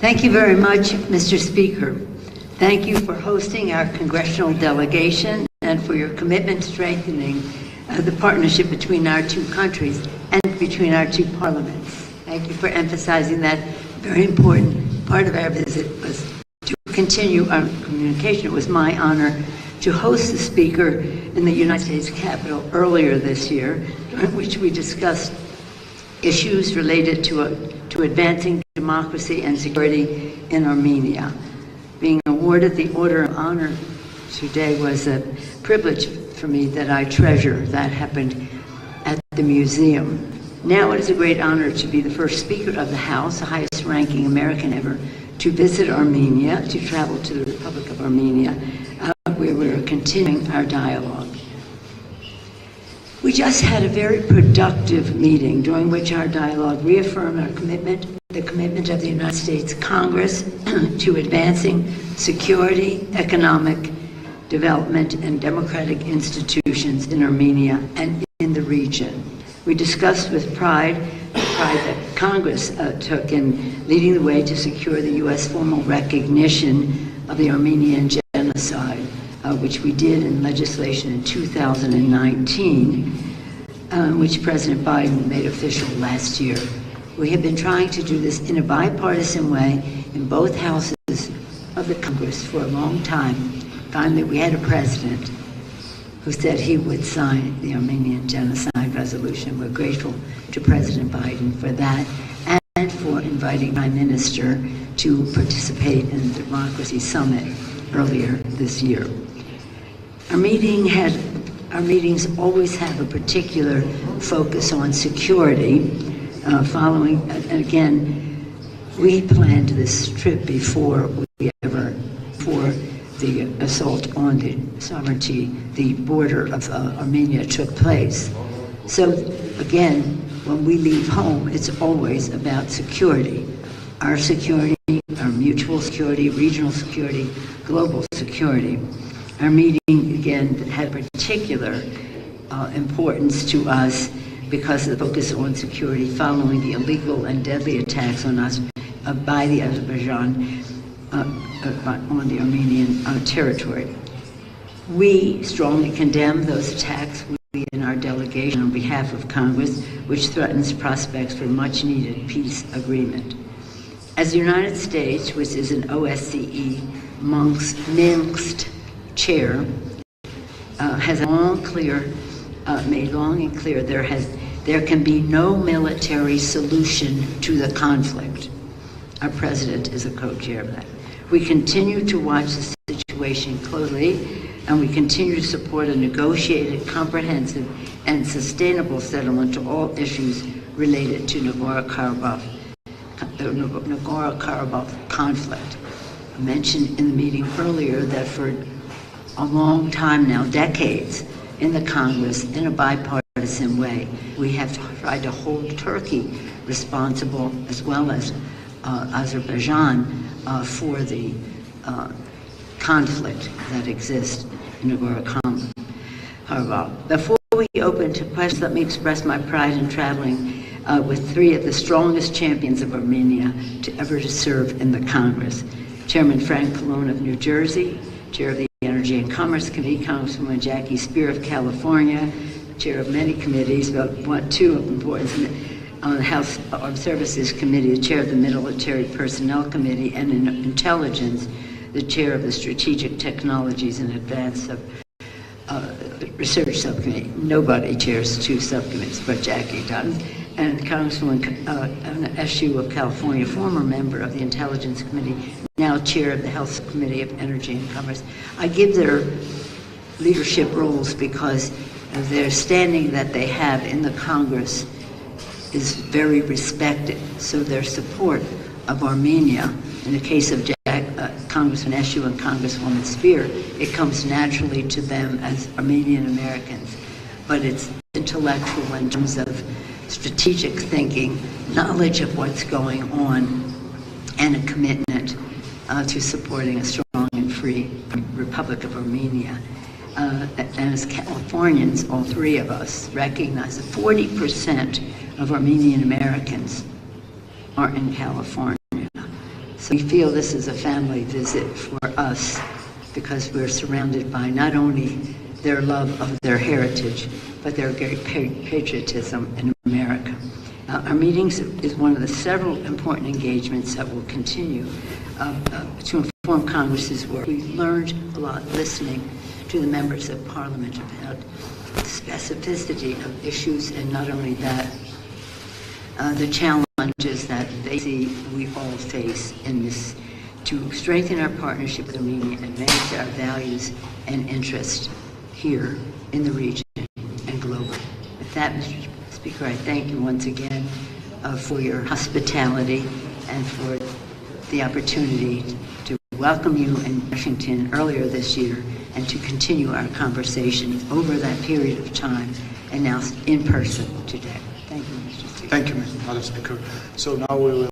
Thank you very much, Mr. Speaker. Thank you for hosting our congressional delegation and for your commitment to strengthening the partnership between our two countries and between our two parliaments. Thank you for emphasizing that very important part of our visit was to continue our communication. It was my honor to host the speaker in the United States Capitol earlier this year, during which we discussed issues related to advancing democracy and security in Armenia. Being awarded the Order of Honor today was a privilege for me that I treasure. That happened at the museum. Now it is a great honor to be the first Speaker of the House, the highest ranking American ever, to visit Armenia, to travel to the Republic of Armenia, where we are continuing our dialogue. We just had a very productive meeting during which our dialogue reaffirmed our commitment, the commitment of the United States Congress to advancing security, economic development, and democratic institutions in Armenia and in the region. We discussed with pride the pride that Congress took in leading the way to secure the U.S. formal recognition of the Armenian genocide, which we did in legislation in 2019, which President Biden made official last year. We have been trying to do this in a bipartisan way in both houses of the Congress for a long time. Finally, we had a president who said he would sign the Armenian genocide resolution. We're grateful to President Biden for that and for inviting Prime Minister to participate in the Democracy Summit earlier this year. Our meetings always have a particular focus on security. And again, we planned this trip before the assault on the sovereignty, the border of Armenia took place. So again, when we leave home, it's always about security. Our security, our mutual security, regional security, global security. Our meeting, again, had particular importance to us because of the focus on security following the illegal and deadly attacks on us by the Azerbaijan on the Armenian territory. We strongly condemn those attacks. We in our delegation on behalf of Congress, which threatens prospects for much-needed peace agreement. As the United States, which is an OSCE Minsk chair, has made long and clear there can be no military solution to the conflict. Our president is a co-chair of that. We continue to watch the situation closely, and we continue to support a negotiated, comprehensive, and sustainable settlement to all issues related to Nagorno-Karabakh, the Nagorno-Karabakh conflict. I mentioned in the meeting earlier that for a long time now, decades, in the Congress, in a bipartisan way, we have tried to hold Turkey responsible, as well as Azerbaijan, for the conflict that exists in Nagorno-Karabakh. Before we open to questions, let me express my pride in traveling with three of the strongest champions of Armenia ever to serve in the Congress. Chairman Frank Pallone of New Jersey, Chair of the Energy and Commerce Committee, Congresswoman Jackie Spear of California, Chair of many committees, but two of importance on the House Armed Services Committee, the Chair of the Military Personnel Committee, and in Intelligence, the Chair of the Strategic Technologies and Advanced Research Subcommittee. Nobody chairs two subcommittees, but Jackie does. And Congresswoman Eshu of California, former member of the Intelligence Committee, now Chair of the Health Committee of Energy and Commerce. I give their leadership roles because of their standing that they have in the Congress is very respected. So their support of Armenia, in the case of Congressman Eshu and Congresswoman Spear, it comes naturally to them as Armenian Americans. But it's intellectual in terms of strategic thinking, knowledge of what's going on, and a commitment to supporting a strong and free Republic of Armenia. And as Californians, all three of us recognize that 40% of Armenian Americans are in California. So we feel this is a family visit for us because we're surrounded by not only their love of their heritage, but their great patriotism in America. Our meetings is one of the several important engagements that will continue to inform Congress's work. We learned a lot listening to the members of Parliament about the specificity of issues, and not only that, the challenges that they see we all face in this to strengthen our partnership with Armenia, advance our values and interests here in the region and globally. With that, Mr. Speaker, I thank you once again for your hospitality and for the opportunity to welcome you in Washington earlier this year and to continue our conversation over that period of time and now in person today. Thank you, Mr. Speaker. Thank you, Madam Speaker. So now we will